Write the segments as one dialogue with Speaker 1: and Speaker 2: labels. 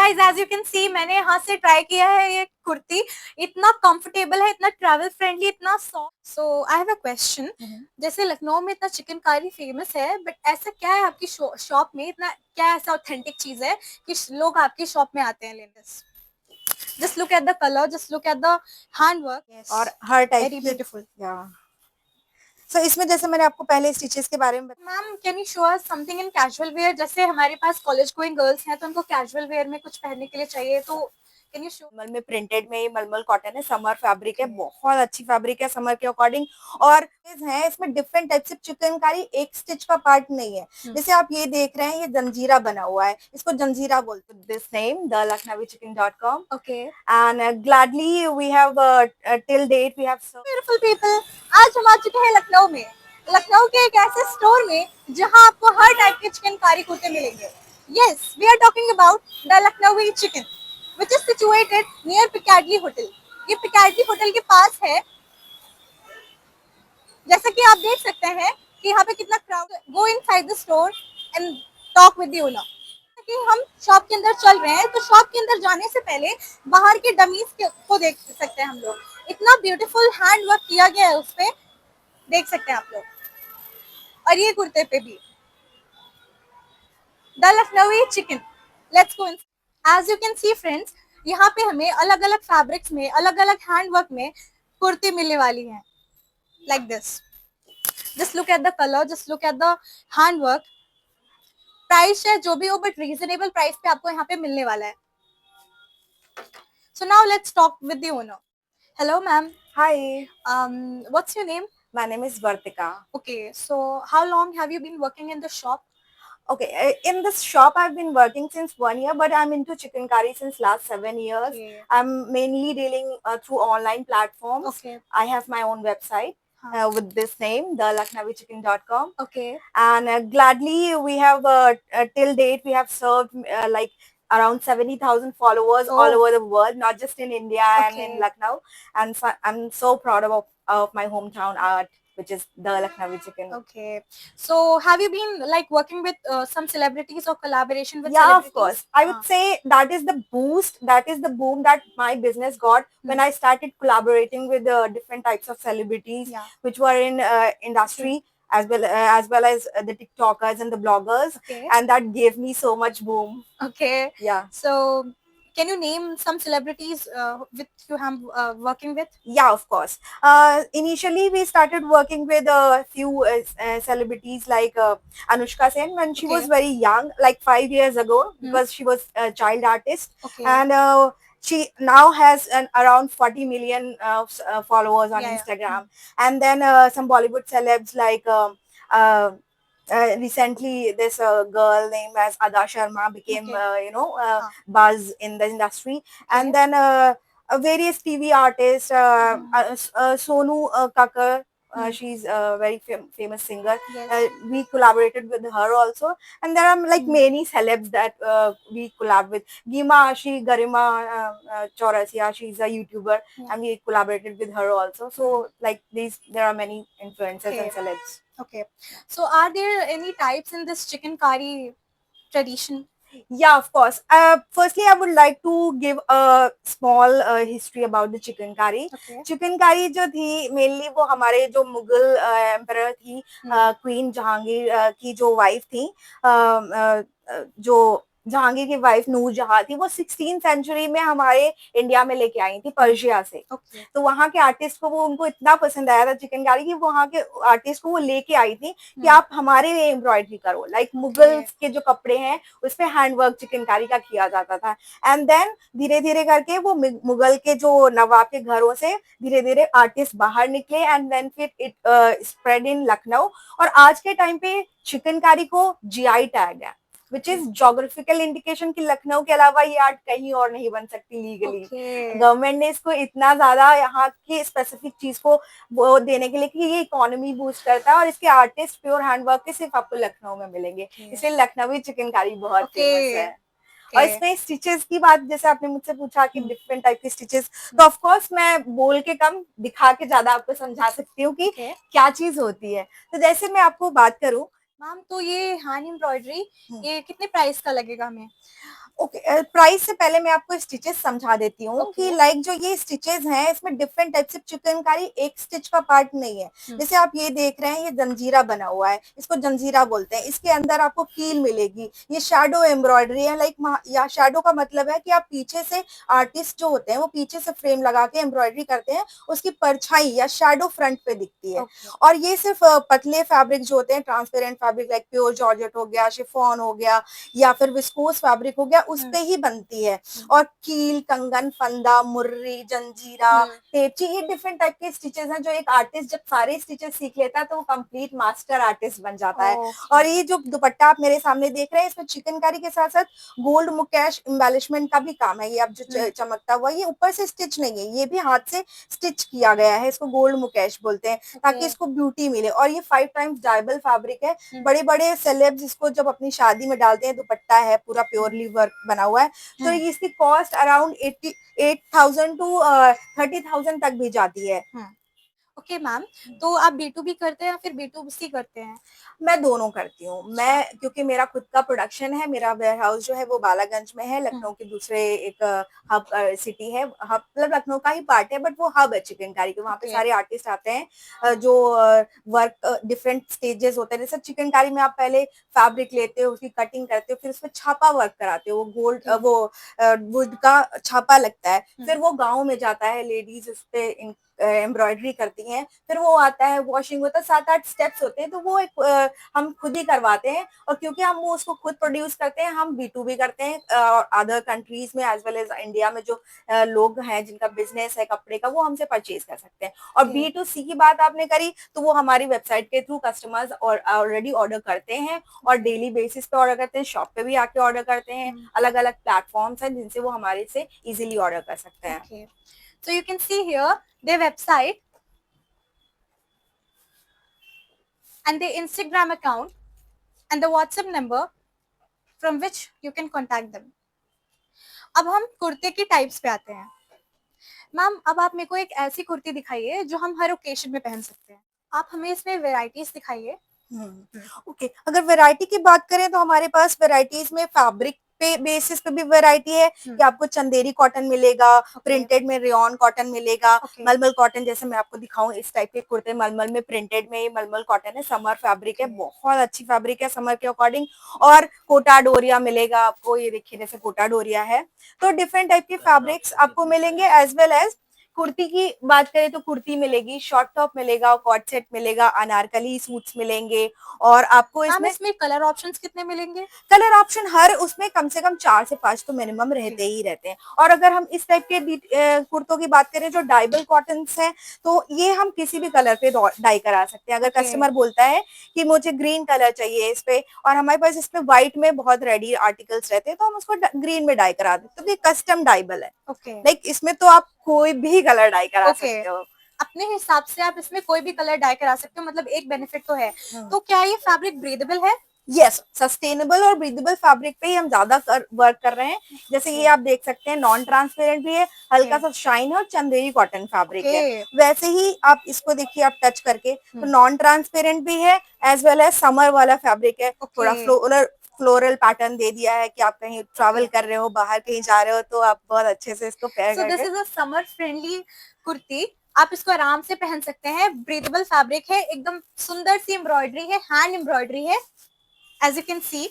Speaker 1: Guys as you can see मैंने यहाँ से ट्राई किया है ये कुर्ती। इतना कंफर्टेबल है, इतना ट्रैवल फ्रेंडली, इतना soft. So I have a question. जैसे लखनऊ में इतना चिकनकारी फेमस है, बट ऐसा क्या है आपकी शॉप में, इतना क्या ऐसा ऑथेंटिक चीज है कि लोग आपकी शॉप में आते हैं लेने? Just look at the colour, just look at the hand work,
Speaker 2: और हर टाइप
Speaker 1: वेरी
Speaker 2: की
Speaker 1: ब्यूटीफुल।
Speaker 2: या सो इसमें जैसे मैंने आपको पहले स्टिचेस के बारे में बताया।
Speaker 1: Ma'am can you show us something in casual wear? जैसे हमारे पास कॉलेज गोइंग गर्ल्स हैं तो उनको कैजुअल वेयर में कुछ पहनने के लिए चाहिए, तो कैन यू शो?
Speaker 2: मलमल में प्रिंटेड में, ये मलमल कॉटन है, समर फैब्रिक है, बहुत अच्छी फैब्रिक है समर के अकॉर्डिंग। और है इसमें डिफरेंट टाइप से चिकनकारी, एक स्टिच का पार्ट नहीं है। जैसे आप ये देख रहे हैं, ये जंजीरा बना हुआ है, इसको जंजीरा बोलते हैं। This name the lucknowichicken.com.
Speaker 1: Okay,
Speaker 2: and gladly we have till date we have
Speaker 1: beautiful people. आज हम आ चुके हैं लखनऊ में, लखनऊ के एक ऐसे स्टोर में जहां आपको हर टाइप के चिकनकारी कुर्ते मिलेंगे। Yes, we are talking about the Lucknow chicken which is situated near Piccadilly hotel. ये पिकाडली होटल के पास है। जैसा कि आप देख सकते हैं कि यहाँ पे कितना crowd. Go inside the store and talk with the owner. कि हम शॉप के अंदर चल रहे हैं, तो शॉप के अंदर जाने से पहले बाहर के डमीज को देख सकते हैं हम लोग। इतना ब्यूटीफुल हैंड वर्क किया गया है उस पे, देख सकते हैं आप लोग। और ये कुर्ते पे भी the Lucknow chicken. Let's go. As you can see friends, यहाँ पे हमें अलग अलग फैब्रिक्स में, अलग अलग हैंड वर्क में कुर्ती मिलने वाली है, like this. Just look at the colour, just look at the hand work. Price है जो भी हो, बट रीजनेबल प्राइस पे आपको यहाँ पे मिलने वाला है। So now let's talk with the owner. Hello, ma'am.
Speaker 2: Hi,
Speaker 1: What's your name?
Speaker 2: my name is Vartika.
Speaker 1: Okay, so how long have you been working in the shop?
Speaker 2: Okay, in this shop I've been working since 1 year, but I'm into chicken curry since last 7 years.
Speaker 1: Okay.
Speaker 2: I'm mainly dealing through online platforms.
Speaker 1: Okay.
Speaker 2: I have my own website with this name, the lucknowichicken.com.
Speaker 1: Okay.
Speaker 2: And gladly we have till date we have served like around 70,000 followers all over the world, not just in India and in Lucknow. And so, I'm so proud of my hometown art, which is the Lucknowi chicken.
Speaker 1: Okay. So have you been like working with some celebrities or collaboration with
Speaker 2: Yeah,
Speaker 1: celebrities?
Speaker 2: of course. I would say that is the boost, that is the boom that my business got when I started collaborating with different types of celebrities which were in industry as well as the TikTokers and the bloggers, and that gave me so much boom.
Speaker 1: Okay.
Speaker 2: Yeah.
Speaker 1: So can you name some celebrities with you have working with?
Speaker 2: Yeah, of course. Initially, we started working with a few celebrities like Anushka Sen when she was very young, like 5 years ago, because she was a child artist. And she now has around 40 million followers on Instagram. And then some Bollywood celebs like recently this girl named as Ada Sharma became buzz in the industry. And then various TV artists, Sonu Kakar, she's a very famous singer. We collaborated with her also. And there are like many celebs that we collab with. Gima, Garima Chaurasia, she's a YouTuber, and we collaborated with her also. So like there are many influencers and celebs.
Speaker 1: Okay. So are there any types in this chicken curry tradition?
Speaker 2: Yeah, of course. Firstly, I would like to give a small history about the chicken curry. Chicken कारी जो थी mainly वो हमारे जो Mughal emperor थी queen Jahangir की जो wife थी, जो जहांगीर की वाइफ नूर जहां थी, वो 16th सेंचुरी में हमारे इंडिया में लेके आई थी पर्शिया से। तो वहाँ के आर्टिस्ट को वो उनको इतना पसंद आया था चिकन कारी की, वहाँ के आर्टिस्ट को वो लेके आई थी कि आप हमारे लिए एम्ब्रॉयडरी करो। लाइक मुगल के जो कपड़े हैं उस पे हैंडवर्क चिकनकारी का किया जाता था। एंड देन धीरे धीरे करके वो मुगल के जो नवाब के घरों से धीरे धीरे आर्टिस्ट बाहर निकले, एंड देन फिर इट स्प्रेड इन लखनऊ। और आज के टाइम पे चिकनकारी को जीआई टैग है, विच इज जोग्राफिकल इंडिकेशन कि लखनऊ के अलावा ये आर्ट कहीं और नहीं बन सकती लीगली। गवर्नमेंट ने इसको इतना ज्यादा यहाँ की स्पेसिफिक चीज को वो देने के लिए कि ये इकोनॉमी बूस्ट करता है, और इसके आर्टिस्ट प्योर हैंडवर्क के सिर्फ आपको लखनऊ में मिलेंगे। इसलिए लखनवी चिकनकारी बहुत फेमस है। और इसमें स्टिचेस की बात जैसे आपने मुझसे पूछा कि डिफरेंट टाइप के स्टिचेस, तो ऑफ कोर्स मैं बोल के कम दिखा के ज्यादा आपको समझा सकती हूँ कि क्या चीज होती है। तो जैसे मैं आपको बात करूँ,
Speaker 1: मैम तो ये हैंड एम्ब्रॉयडरी ये कितने प्राइस का लगेगा हमें?
Speaker 2: ओके, प्राइस से पहले मैं आपको स्टिचेस समझा देती हूँ
Speaker 1: ओके।
Speaker 2: कि लाइक जो ये स्टिचेस हैं इसमें डिफरेंट टाइप से चिकनकारी एक स्टिच का पार्ट नहीं है। जैसे आप ये देख रहे हैं, ये जंजीरा बना हुआ है, इसको जंजीरा बोलते हैं। इसके अंदर आपको कील मिलेगी, ये शैडो एम्ब्रॉयडरी है। लाइक या शैडो का मतलब है कि आप पीछे से, आर्टिस्ट जो होते हैं वो पीछे से फ्रेम लगा के एम्ब्रॉयडरी करते हैं, उसकी परछाई या शैडो फ्रंट पे दिखती है। और ये सिर्फ पतले फैब्रिक जो होते हैं, transparent fabric like pure georgette हो गया, शिफॉन हो गया, या फिर विस्कोस फैब्रिक हो गया, उस पे ही बनती है। और कील, कंगन, फंदा, मुर्री, जंजीरा, टेची, ये डिफरेंट टाइप के स्टिचेस हैं जो एक आर्टिस्ट जब सारे स्टिचेस सीख लेता है तो वो कंप्लीट मास्टर आर्टिस्ट बन जाता है। और ये जो दुपट्टा आप मेरे सामने देख रहे हैं, इसमें चिकनकारी के साथ साथ गोल्ड मुकेश एम्बेलिशमेंट का भी काम है। ये अब जो चमकता हुआ, ये ऊपर से स्टिच नहीं है, ये भी हाथ से स्टिच किया गया है। इसको गोल्ड मुकेश बोलते हैं ताकि इसको ब्यूटी मिले। और ये 5 टाइम्स डाइबल फैब्रिक है। बड़े बड़े सेलेब्स इसको जब अपनी शादी में डालते हैं, दुपट्टा है पूरा प्योरली वर्क बना हुआ है, तो इसकी कॉस्ट अराउंड 88,000 टू 30,000 तक भी जाती है।
Speaker 1: ओके मैम, तो आप B2B करते हैं या फिर B2C करते हैं?
Speaker 2: मैं दोनों करती हूँ। मैं, क्योंकि मेरा खुद का प्रोडक्शन है, मेरा वेयर हाउस जो है वो बालागंज में है, लखनऊ के दूसरे एक हब सिटी है। हब मतलब लखनऊ का ही पार्ट है, बट वो हब है चिकनकारी के। वहाँ पे सारे आर्टिस्ट आते हैं जो वर्क डिफरेंट स्टेजेस होते हैं। जैसे चिकनकारी में आप पहले फैब्रिक लेते हो, उसकी कटिंग करते हो, फिर उसमें छापा वर्क कराते हो, वो गोल्ड वो वुड का छापा लगता है। फिर वो गाँव में जाता है, लेडीज उस पे एम्ब्रॉयडरी करती हैं, फिर वो आता है, वॉशिंग होता है, 7-8 स्टेप्स होते हैं। तो वो एक हम खुद ही करवाते हैं। और क्योंकि हम वो उसको खुद प्रोड्यूस करते हैं, हम B2B करते हैं और अदर कंट्रीज में एज वेल एज इंडिया में जो लोग हैं जिनका बिजनेस है कपड़े का, वो हमसे परचेज कर सकते हैं। और B2C की बात आपने करी, तो वो हमारी वेबसाइट के थ्रू कस्टमर्स और ऑलरेडी ऑर्डर करते हैं और डेली बेसिस पे ऑर्डर करते हैं, शॉप पे भी आके ऑर्डर करते हैं। अलग अलग प्लेटफॉर्म्स हैं जिनसे वो हमारे से इजीली ऑर्डर कर सकते हैं।
Speaker 1: So you can see here their website and their Instagram account and the WhatsApp number from which you can contact them. अब हम कुर्ते की टाइप्स पे आते हैं। मैम, अब आप मेरे को एक ऐसी कुर्ती दिखाइए जो हम हर ओकेशन में पहन सकते हैं। आप हमें इसमें वेराइटीज दिखाइए।
Speaker 2: ओके, अगर वैरायटी की बात करें तो हमारे पास वैरायटीज में फैब्रिक पे बेसिस पे भी वैरायटी है कि आपको चंदेरी कॉटन मिलेगा, प्रिंटेड में रेयन कॉटन मिलेगा, मलमल कॉटन। जैसे मैं आपको दिखाऊं, इस टाइप के कुर्ते मलमल में, प्रिंटेड में, ये मलमल कॉटन है, समर फैब्रिक है, बहुत अच्छी फैब्रिक है समर के अकॉर्डिंग। और कोटा डोरिया मिलेगा आपको, ये देखिए जैसे कोटा डोरिया है। तो डिफरेंट टाइप के फैब्रिक्स आपको मिलेंगे। एज वेल एज कुर्ती की बात करें तो कुर्ती मिलेगी, शॉर्ट टॉप मिलेगा, कॉट सेट मिलेगा, अनारकली सूट्स मिलेंगे। और आपको
Speaker 1: इसमें कलर ऑप्शंस कितने मिलेंगे?
Speaker 2: कलर ऑप्शन हर उसमें कम से कम 4 से 5 तो मिनिमम रहते ही रहते हैं। और अगर हम इस टाइप के कुर्तों की बात करें जो डाइबल कॉटन्स हैं, तो ये हम किसी भी कलर पे डाई करा सकते हैं। अगर कस्टमर बोलता है कि मुझे ग्रीन कलर चाहिए इस पे, और हमारे पास इसमें व्हाइट में बहुत रेडी आर्टिकल्स रहते हैं, तो हम उसको ग्रीन में डाई करा देते हैं। तो ये कस्टम डाइबल है। लाइक इसमें तो आप कोई भी कलर डाई करा सकते हो,
Speaker 1: अपने हिसाब से आप इसमें कोई भी कलर डाई करा सकते हो। मतलब एक बेनिफिट तो है। तो क्या ये फैब्रिक ब्रीदेबल है?
Speaker 2: यस, सस्टेनेबल और ब्रीदेबल फैब्रिक पे ही हम ज्यादा वर्क कर रहे हैं। जैसे ये आप देख सकते हैं, नॉन ट्रांसपेरेंट भी है, हल्का सा शाइन है और चंदेरी कॉटन फैब्रिक है। वैसे ही आप इसको देखिए, आप टच करके, तो नॉन ट्रांसपेरेंट भी है एज वेल एज समर वाला फैब्रिक है। थोड़ा फ्लोरल पैटर्न दे दिया है कि आप कहीं ट्रैवल कर रहे हो, बाहर कहीं जा रहे हो, तो आप बहुत अच्छे से इसको पेयर करके।
Speaker 1: This is a summer friendly kurti. आप इसको आराम से पहन सकते हैं। ब्रीदेबल फैब्रिक है, एकदम सुंदर सी एम्ब्रॉयडरी है, हैंड एम्ब्रॉयडरी है, as you can see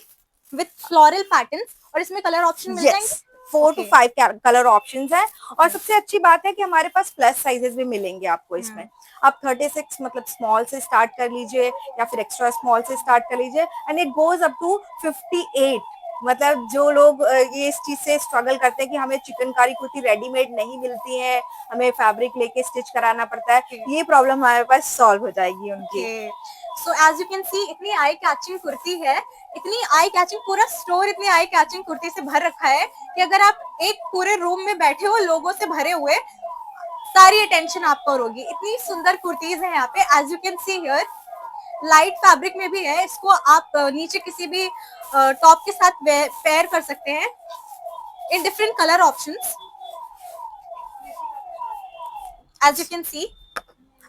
Speaker 1: with floral patterns। और इसमें कलर ऑप्शन मिल जाएंगे।
Speaker 2: 4 to 5 कलर ऑप्शंस हैं। और सबसे अच्छी बात है कि हमारे पास प्लस साइजेस भी मिलेंगे आपको इसमें। आप 36 मतलब स्मॉल से स्टार्ट कर लीजिए, या फिर एक्स्ट्रा स्मॉल से स्टार्ट कर लीजिए, and it goes up to 58। मतलब जो लोग ये इस चीज से स्ट्रगल करते हैं कि हमें चिकनकारी कुर्ती रेडीमेड नहीं मिलती है, हमें फैब्रिक लेके स्टिच कराना पड़ता है, ये प्रॉब्लम हमारे पास सॉल्व हो जाएगी उनकी।
Speaker 1: So as you can see, इतनी आई कैचिंग कुर्ती है, इतनी आई कैचिंग, पूरा स्टोर इतनी आई कैचिंग कुर्ती से भर रखा है कि अगर आप एक पूरे रूम में बैठे हो लोगों से भरे हुए, सारी अटेंशन आप पर होगी। इतनी सुंदर कुर्तीज है यहाँ पे। As you can see here, light fabric में भी है। इसको आप नीचे किसी भी टॉप के साथ पेयर कर सकते हैं in different colour options, as you can see.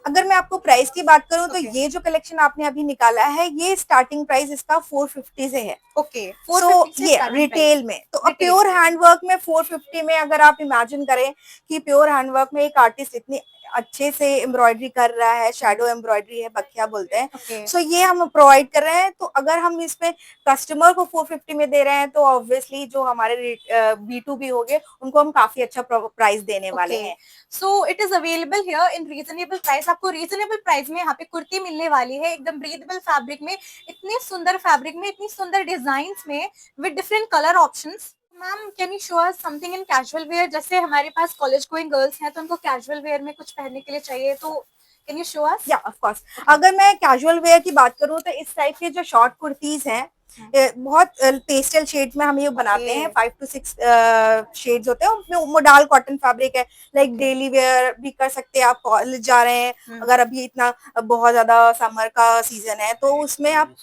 Speaker 2: अगर मैं आपको प्राइस की बात करूं तो
Speaker 1: Okay.
Speaker 2: ये जो कलेक्शन आपने अभी निकाला है, ये स्टार्टिंग प्राइस इसका 450 से है।
Speaker 1: ओके,
Speaker 2: सो
Speaker 1: 450 से
Speaker 2: ये
Speaker 1: स्टार्टिंग प्राइस।
Speaker 2: रिटेल में, तो अब
Speaker 1: रिटेल
Speaker 2: प्योर हैंडवर्क में 450 में अगर आप इमेजिन करें कि प्योर हैंडवर्क में एक आर्टिस्ट इतनी अच्छे से एम्ब्रॉयडरी कर रहा है, शैडो एम्ब्रॉयडरी है, बखिया बोलते हैं,
Speaker 1: ओके
Speaker 2: सो ये हम प्रोवाइड कर रहे हैं। तो अगर हम इसमें कस्टमर को 450 में दे रहे हैं तो ऑब्वियसली जो हमारे B2B हो गए उनको हम काफी अच्छा प्राइस देने वाले
Speaker 1: ओके,
Speaker 2: हैं।
Speaker 1: सो it is available here in reasonable price. आपको रीजनेबल प्राइस में यहाँ पे कुर्ती मिलने वाली है, एकदम ब्रीदेबल फैब्रिक में, इतने सुंदर फैब्रिक में, इतनी सुंदर डिजाइन्स में, with different colour options. Ma'am can you show us something in casual wear? जैसे हमारे पास कॉलेज गोइंग गर्ल्स हैं तो उनको कैजुअल वेयर में कुछ पहनने के लिए चाहिए, तो कैन यू शो अस?
Speaker 2: या ऑफ कोर्स, अगर मैं कैजुअल वेयर की बात करूं तो इस टाइप के जो शॉर्ट कुर्तीज हैं, बहुत पेस्टल शेड्स में हम ये बनाते हैं, 5 to 6 शेड्स होते हैं, उसमें मोडाल कॉटन फैब्रिक है, लाइक डेली वेयर भी कर सकते हैं। आप कॉलेज जा रहे हैं, अगर अभी इतना बहुत ज्यादा समर का सीजन है तो उसमें आप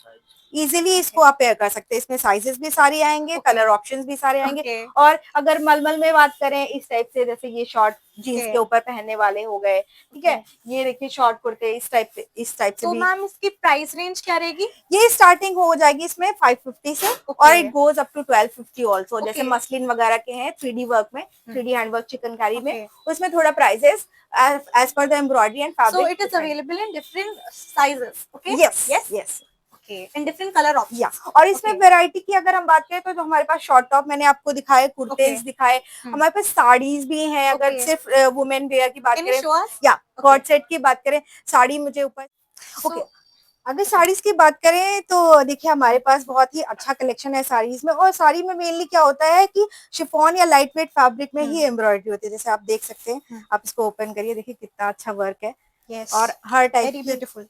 Speaker 2: इजीली इसको आप पेयर कर सकते हैं। इसमें साइजेस भी सारे आएंगे, कलर ऑप्शंस भी सारे आएंगे। और अगर मलमल में बात करें इस टाइप से, जैसे ये शॉर्ट जीन्स के ऊपर पहनने वाले हो गए, ठीक है, ये देखिए शॉर्ट कुर्ते इस टाइप से
Speaker 1: तो
Speaker 2: भी।
Speaker 1: मैम इसकी प्राइस रेंज क्या रहेगी?
Speaker 2: ये स्टार्टिंग हो जाएगी इसमें 550 से, और it goes up to 1250 also. जैसे मसलिन वगैरह के हैं 3D वर्क में, 3D हैंडवर्क चिकनकारी में, उसमें थोड़ा prices as per the embroidery and fabric.
Speaker 1: So it is available in different sizes. Okay,
Speaker 2: yes yes,
Speaker 1: in different colour option.
Speaker 2: या और इसमें वैरायटी की अगर हम बात करें तो जो हमारे पास शॉर्ट टॉप मैंने आपको दिखाए, कुर्तेज दिखाए, हमारे पास साड़ीज भी हैं। अगर सिर्फ वुमेन वेयर की बात करें या कॉर्ड सेट की बात करें, साड़ी मुझे ऊपर ओके। अगर साड़ीज की बात करें तो देखिए हमारे पास बहुत ही अच्छा कलेक्शन है साड़ीज में। और साड़ी में मेनली क्या होता है कि शिफॉन या लाइट वेट फैब्रिक में ही एम्ब्रॉयडरी होती है। जैसे आप देख सकते हैं, आप इसको ओपन करिए, देखिए कितना अच्छा वर्क है। और हर टाइप की ब्यूटीफुल।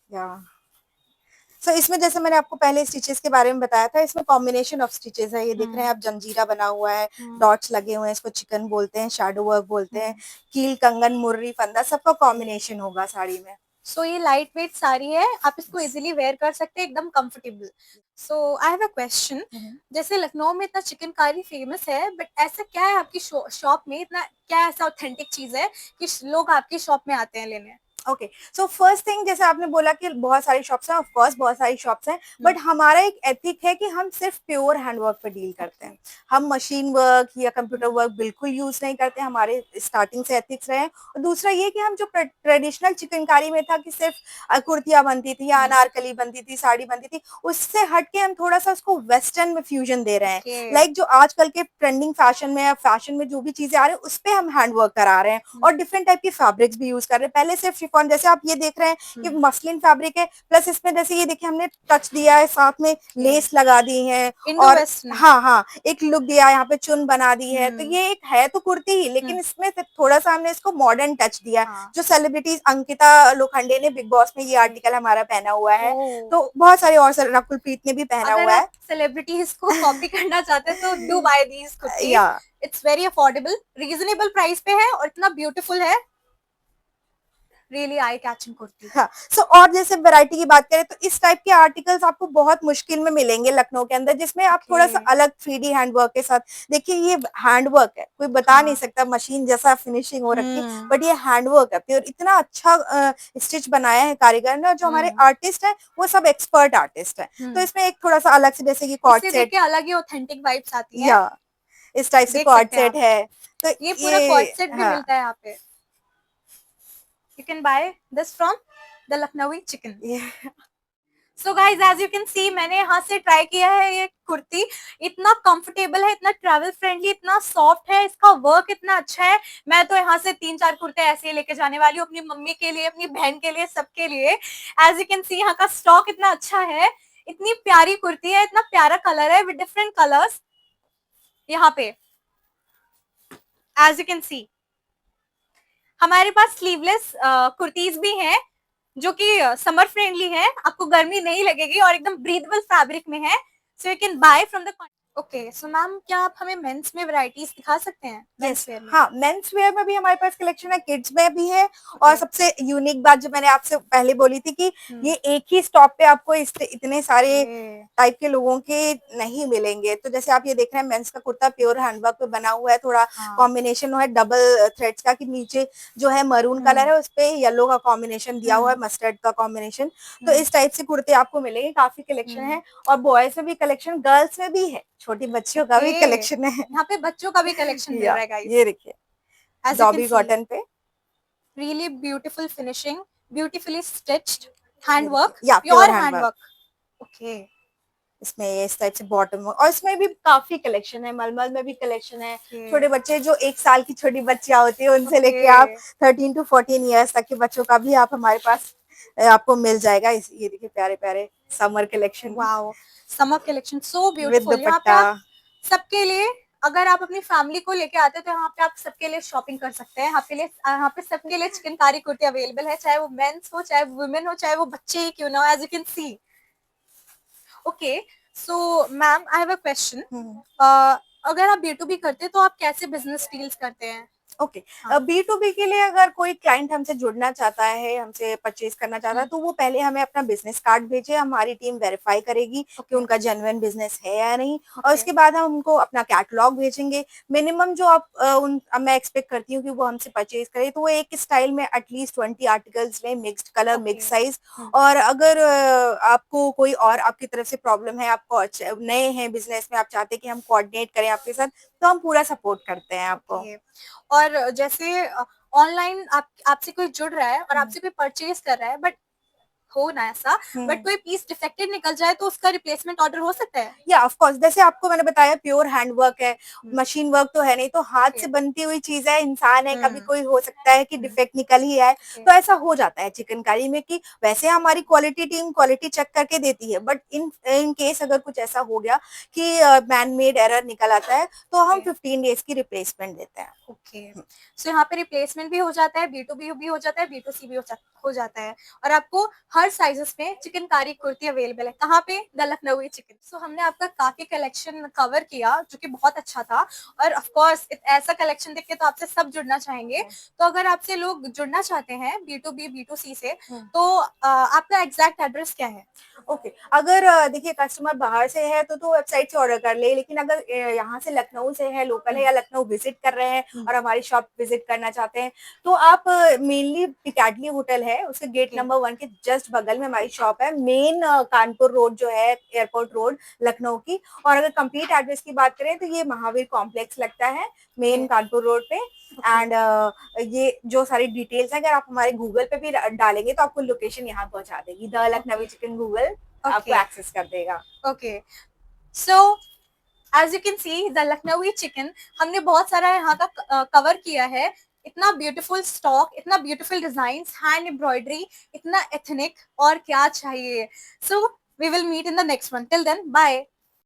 Speaker 2: सो इसमें जैसे मैंने आपको पहले स्टिचेस के बारे में बताया था, इसमें कॉम्बिनेशन ऑफ स्टिचेस है। ये देख रहे हैं आप, जंजीरा बना हुआ है, डॉट्स लगे हुए हैं, इसको चिकन बोलते हैं, शैडो वर्क बोलते हैं, कील, कंगन, मुर्री, फंदा, सबका कॉम्बिनेशन होगा साड़ी में।
Speaker 1: सो ये लाइट वेट साड़ी है, आप इसको इजीली वेयर कर सकते हैं, एकदम comfortable. So I have a question, जैसे लखनऊ में इतना चिकनकारी फेमस है, बट ऐसा क्या है आपकी शॉप में, इतना क्या ऐसा ऑथेंटिक चीज है कि लोग आपकी शॉप में आते हैं लेने?
Speaker 2: ओके, सो फर्स्ट थिंग, जैसे आपने बोला कि बहुत सारी शॉप्स हैं, ऑफ कोर्स बहुत सारी शॉप्स हैं, बट हमारा एक एथिक है कि हम सिर्फ प्योर हैंडवर्क पे डील करते हैं। हम मशीन वर्क या कंप्यूटर वर्क बिल्कुल यूज नहीं करते, हमारे स्टार्टिंग से एथिक्स रहे हैं। और दूसरा ये कि हम जो ट्रेडिशनल चिकनकारी में था कि सिर्फ कुर्तियां बनती थी या अनारकली बनती थी, साड़ी बनती थी, उससे हट के हम थोड़ा सा उसको वेस्टर्न में फ्यूजन दे रहे हैं। लाइक जो आजकल के ट्रेंडिंग फैशन में या फैशन में जो भी चीजें आ रही है उस पे हम हैंडवर्क करा रहे हैं, और डिफरेंट टाइप की फैब्रिक्स भी यूज कर रहे हैं। पहले सिर्फ शिफॉन, जैसे आप ये देख रहे हैं कि मसलिन फैब्रिक है, प्लस इसमें जैसे ये देखिए हमने टच दिया है, साथ में लेस लगा दी है, और हाँ, एक लुक दिया है, यहाँ पे चुन बना दी है। तो ये एक है तो कुर्ती ही, लेकिन इसमें थोड़ा सा हमने इसको मॉडर्न टच दिया है। जो सेलिब्रिटीज, अंकिता लोखंडे ने बिग बॉस में ये आर्टिकल हमारा पहना हुआ है, तो बहुत सारे और रकुल प्रीत ने भी पहना हुआ है।
Speaker 1: सेलिब्रिटीज को कॉपी करना चाहते हैं तो do buy these kurti. It's very affordable, reasonable price पे है, और इतना ब्यूटीफुल है, रियली आई कैचिंग कुर्ती।
Speaker 2: हाँ, सो और जैसे वैरायटी की बात करें तो इस टाइप के आर्टिकल्स आपको बहुत मुश्किल में मिलेंगे लखनऊ के अंदर, जिसमें आप थोड़ा सा अलग 3D हैंडवर्क के साथ देखिए। ये हैंडवर्क है, कोई बता नहीं सकता मशीन जैसा फिनिशिंग हो रखी है, बट ये हैंडवर्क है और इतना अच्छा स्टिच बनाया है कारीगर ने। और जो हमारे आर्टिस्ट है वो सब एक्सपर्ट आर्टिस्ट है, तो इसमें एक थोड़ा सा अलग से, जैसे कि कॉर्ड सेट,
Speaker 1: अलग ही ऑथेंटिक वाइब्स आती है।
Speaker 2: इस टाइप से कॉर्ड सेट है, तो
Speaker 1: ये पूरा कॉर्ड सेट भी मिलता है यहाँ पे। You can buy this from the Lucknowi chicken. So guys, as you can see, मैंने यहाँ से ट्राई किया है ये कुर्ती, इतना कंफर्टेबल है, इतना ट्रैवल फ्रेंडली, इतना सॉफ्ट है, इसका वर्क इतना अच्छा है। मैं तो यहाँ से 3-4 कुर्ते ऐसे ही लेके जाने वाली हूँ, अपनी मम्मी के लिए, अपनी बहन के लिए, सबके लिए। एज यू कैन सी, यहाँ का स्टॉक इतना अच्छा है, इतनी प्यारी कुर्ती है, इतना प्यारा कलर है विद डिफरेंट कलर्स यहाँ पे। एज यू कैन सी, हमारे पास स्लीवलेस कुर्तीज भी हैं जो कि समर फ्रेंडली है, आपको गर्मी नहीं लगेगी और एकदम ब्रीदेबल फैब्रिक में है। So you can buy from the okay, so ma'am क्या आप हमें मेंस में वैरायटीज दिखा सकते हैं,
Speaker 2: यस,
Speaker 1: मेंस वेयर में?
Speaker 2: हाँ, मेंस वेयर में भी हमारे पास कलेक्शन है, किड्स में भी है। और
Speaker 1: ओके।
Speaker 2: सबसे यूनिक बात जो मैंने आपसे पहले बोली थी कि
Speaker 1: हम्म।
Speaker 2: ये एक ही स्टॉप पे आपको इतने सारे
Speaker 1: ओके।
Speaker 2: टाइप के लोगों के नहीं मिलेंगे। तो जैसे आप ये देख रहे हैं, मेंस का कुर्ता प्योर हैंडवर्क पे बना हुआ है, थोड़ा
Speaker 1: हाँ।
Speaker 2: कॉम्बिनेशन है डबल थ्रेड्स का, कि नीचे जो है मरून कलर है, उस पे येलो का कॉम्बिनेशन दिया हुआ है, मस्टर्ड का कॉम्बिनेशन। तो इस टाइप से कुर्ते आपको मिलेंगे, काफी कलेक्शन है। और बॉयज में भी कलेक्शन, गर्ल्स में भी है, छोटी बच्चियों का
Speaker 1: ओके,
Speaker 2: भी कलेक्शन है।
Speaker 1: यहाँ पे बच्चों का भी कलेक्शन मिल
Speaker 2: या
Speaker 1: रहा है गाइस,
Speaker 2: ये देखिए,
Speaker 1: as you can
Speaker 2: dobby
Speaker 1: see.
Speaker 2: Cotton पे,
Speaker 1: really beautiful finishing, beautifully stitched,
Speaker 2: ये देखिए,
Speaker 1: हैंडवर्क,
Speaker 2: या pure
Speaker 1: pure
Speaker 2: handwork.
Speaker 1: Handwork. Okay.
Speaker 2: इसमें ये इस टाइप से बॉटम, और इसमें भी काफी कलेक्शन है, मलमल में भी कलेक्शन है।
Speaker 1: ओके।
Speaker 2: छोटे बच्चे, जो 1 साल की छोटी बच्चियां होती है, उनसे
Speaker 1: ओके।
Speaker 2: लेके आप 13 to 14 ईयर्स तक के बच्चों का भी आप हमारे पास आपको मिल जाएगा। ये देखिए, प्यारे प्यारे summer collection
Speaker 1: wow, summer collection so
Speaker 2: with
Speaker 1: beautiful. यहाँ पे
Speaker 2: दुपट्टा।
Speaker 1: आप सबके लिए, अगर आप अपनी फैमिली को लेके आते हैं तो यहाँ पे आप सबके लिए शॉपिंग कर सकते हैं। यहाँ पे सबके लिए चिकनकारी कुर्ती अवेलेबल है, चाहे वो मेंस हो, चाहे वो वुमेन हो, चाहे वो बच्चे ही क्यों ना हो, as you can see. Okay, so ma'am I have a question. अगर आप B2B करते हैं तो आप कैसे बिजनेस डील्स करते हैं?
Speaker 2: ओके,
Speaker 1: हाँ।
Speaker 2: B2B के लिए अगर कोई क्लाइंट हमसे जुड़ना चाहता है, हमसे परचेज करना चाहता है, तो वो पहले हमें अपना बिजनेस कार्ड भेजे, हमारी टीम वेरीफाई करेगी कि
Speaker 1: ओके।
Speaker 2: उनका जेन्युइन बिजनेस है या नहीं। और
Speaker 1: ओके।
Speaker 2: उसके बाद हम उनको अपना कैटलॉग भेजेंगे। मिनिमम जो मैं एक्सपेक्ट करती हूँ कि वो हमसे परचेज करे, तो वो एक स्टाइल में एटलीस्ट 20 आर्टिकल्स में, mixed colour,
Speaker 1: okay.
Speaker 2: Mix size. और अगर आपको कोई और आपकी तरफ से प्रॉब्लम है, आपको नए हैं बिजनेस में, आप चाहते हैं कि हम कोऑर्डिनेट करें आपके साथ, तो हम पूरा सपोर्ट करते हैं आपको।
Speaker 1: ओके, और जैसे ऑनलाइन आप आपसे कोई जुड़ रहा है और आपसे कोई परचेज कर रहा है, बट हो ना ऐसा, बट
Speaker 2: हम्म।
Speaker 1: कोई पीस डिफेक्टेड निकल जाए तो उसका रिप्लेसमेंट ऑर्डर हो सकता है?
Speaker 2: या ऑफ कोर्स, जैसे आपको मैंने बताया, प्योर हैंडवर्क है, मशीन वर्क तो है नहीं, तो हाथ
Speaker 1: ओके।
Speaker 2: से बनती हुई चीज है, इंसान है, कभी
Speaker 1: हम्म।
Speaker 2: कोई हो सकता है कि डिफेक्ट निकल ही आए।
Speaker 1: ओके।
Speaker 2: तो ऐसा हो जाता है चिकनकारी में, कि वैसे हमारी क्वालिटी टीम क्वालिटी चेक करके देती है, बट इन इन केस अगर कुछ ऐसा हो गया कि मैन मेड एरर निकल आता है, तो हम 15 डेज की रिप्लेसमेंट देते हैं।
Speaker 1: ओके, सो यहाँ पे रिप्लेसमेंट भी हो जाता है, B2B भी हो जाता है, B2C भी हो जाता है, और आपको हर साइजेस में चिकनकारी कुर्ती अवेलेबल है। कहाँ पे? The Lucknow chicken. सो हमने आपका काफी कलेक्शन कवर किया, जो कि बहुत अच्छा था। और ऑफ कोर्स ऐसा कलेक्शन देख के तो आपसे सब जुड़ना चाहेंगे। तो अगर आपसे लोग जुड़ना चाहते हैं B2B B2C से, तो आपका एग्जैक्ट एड्रेस क्या है?
Speaker 2: ओके, अगर देखिए, कस्टमर बाहर से है तो वेबसाइट से ऑर्डर कर ले, लेकिन अगर यहाँ से लखनऊ से है, लोकल है, या लखनऊ विजिट कर रहे हैं और हमारी शॉप विजिट करना चाहते हैं, तो आप मेनली पिकाडली होटल है, उसके गेट नंबर 1 के जस्ट बगल में हमारी शॉप है, मेन कानपुर रोड जो है, एयरपोर्ट रोड, लखनऊ की। और अगर कंप्लीट एड्रेस की बात करें, तो ये महावीर कॉम्प्लेक्स लगता है, मेन कानपुर रोड पे। एंड ये जो सारी डिटेल्स है, अगर आप हमारे गूगल पे भी डालेंगे, तो आपको लोकेशन यहाँ पहुंचा देगी। द लखनवी चिकन गूगल आपको एक्सेस कर देगा।
Speaker 1: Okay, so as you can see the Lakhnavi chicken, हमने बहुत सारा यहाँ का कवर किया है। इतना ब्यूटीफुल स्टॉक, इतना ब्यूटीफुल डिजाइन, हैंड एम्ब्रॉयडरी, इतना एथनिक, और क्या चाहिए? So we will meet in the next one. Till then, bye.